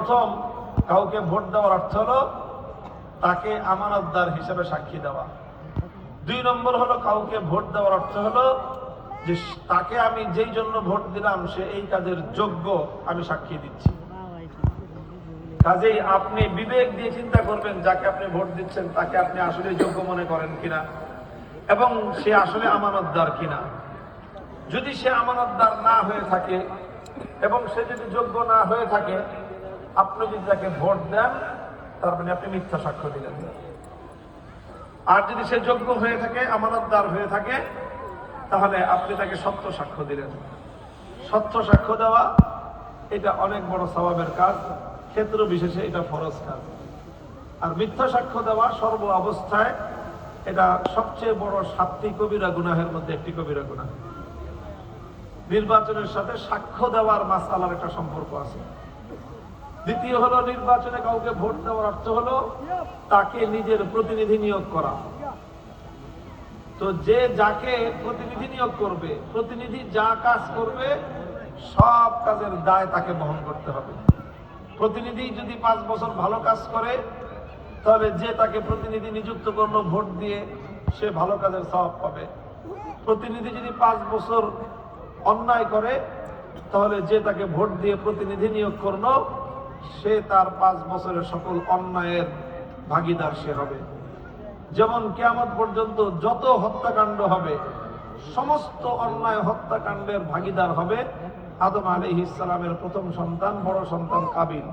প্রথম কাউকে ভোট দেওয়ার অর্থ হলো তাকে আমানতদার হিসেবে সাক্ষী দেওয়া। 2 নম্বর হলো কাউকে ভোট দেওয়ার অর্থ হলো যে তাকে আমি যেই জন্য ভোট দিলাম সে এই কাজের যোগ্য, আমি সাক্ষী দিচ্ছি। কাজেই আপনি বিবেক দিয়ে চিন্তা করবেন যাকে আপনি ভোট দিচ্ছেন তাকে আপনি আসলে যোগ্য মনে করেন কিনা এবং সে আসলে আমানতদার কিনা। যদি সে আমানতদার না হয়ে থাকে এবং সে যদি যোগ্য না হয়ে থাকে, আপনি যদি তাকে ভোট দেন তার মানে আপনি মিথ্যা সাক্ষ্য দিলেন। আর যদি সে যোগ্য হয়ে থাকে, আমানতদার হয়ে থাকে, তাহলে আপনি তাকে সত্য সাক্ষ্য দিলেন। সত্য সাক্ষ্য দেওয়া এটা অনেক বড় সওয়াবের কাজ, ক্ষেত্র বিশেষে এটা ফরজ কাজ। আর মিথ্যা সাক্ষ্য দেওয়া সর্ব অবস্থায় এটা সবচেয়ে বড় 7টি কবিরা গুনাহের মধ্যে একটি কবিরা গুনাহ। নির্বাচনের সাথে সাক্ষ্য দেওয়ার মাসআলার একটা সম্পর্ক আছে। দ্বিতীয় হলো নির্বাচনে কাউকে ভোট দেওয়ার অর্থ হলো তাকে নিজের প্রতিনিধি নিয়োগ করা। তো যে যাকে প্রতিনিধি নিয়োগ করবে, প্রতিনিধি যা কাজ করবে সব কাজের দায় তাকে বহন করতে হবে। প্রতিনিধি যদি 5 বছর ভালো কাজ করে, তাহলে যে তাকে প্রতিনিধি নিযুক্ত করলো ভোট দিয়ে, সে ভালো কাজের সওয়াব পাবে। প্রতিনিধি যদি 5 বছর অন্যায় করে, তাহলে যে তাকে ভোট দিয়ে প্রতিনিধি নিয়োগ করলো সে তার 5 বছরের সকল অন্যায়ের ভাগীদার সে হবে। যেমন কিয়ামত পর্যন্ত যত হত্যাকাণ্ড হবে, সমস্ত অন্যায় হত্যাকাণ্ডের ভাগীদার হবে আদম আলাইহিস সালামের প্রথম সন্তান, বড় সন্তান কাবিল।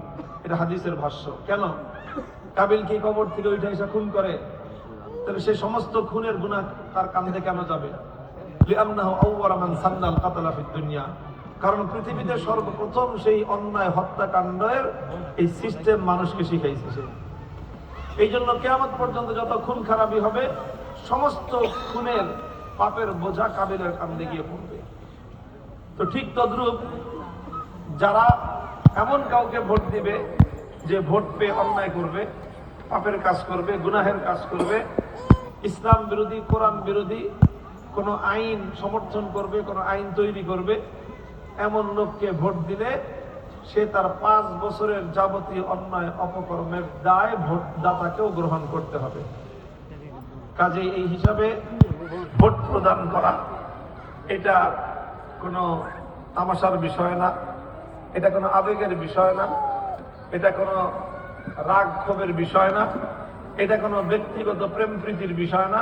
এটা হাদিসের ভাষ্য। কেন? কাবিল কি কবর থেকে উঠে এসে খুন করে? তাহলে সে সমস্ত খুনের গুনাহ তার কাঁধে কেন যাবে? লিআন্নাহু আউওয়ালা মান সান্নাল কাতলা ফিদ দুনিয়া। কারণ পৃথিবীতে সর্বপ্রথম সেই অন্যায় হত্যাকাণ্ডের এই সিস্টেম মানুষকে শিখাইছে সে। এই জন্য কিয়ামত পর্যন্ত যত খুন খারাপি হবে, সমস্ত খুনের পাপের বোঝা কাবিলের কাঁধে গিয়ে পড়বে। তো ঠিক তদ্রূপ যারা এমন কাউকে ভোট দিবে যে ভোট পেয়ে অন্যায় করবে, পাপের কাজ করবে, গুনাহের কাজ করবে, ইসলাম বিরোধী, কোরআন বিরোধী কোনো আইন সমর্থন করবে, কোনো আইন তৈরি করবে, এমন লোককে ভোট দিলে সে তার 5 বছরের যাবতীয় অন্যায় অপকর্মের দায় ভোটদাতাকেও গ্রহণ করতে হবে। কাজেই এই হিসাবে ভোট প্রদান করা এটা কোনো তামাশার বিষয় না, এটা কোনো আবেগের বিষয় না, এটা কোনো রাগ ক্ষোভের বিষয় না, এটা কোনো ব্যক্তিগত প্রেম প্রীতির বিষয় না।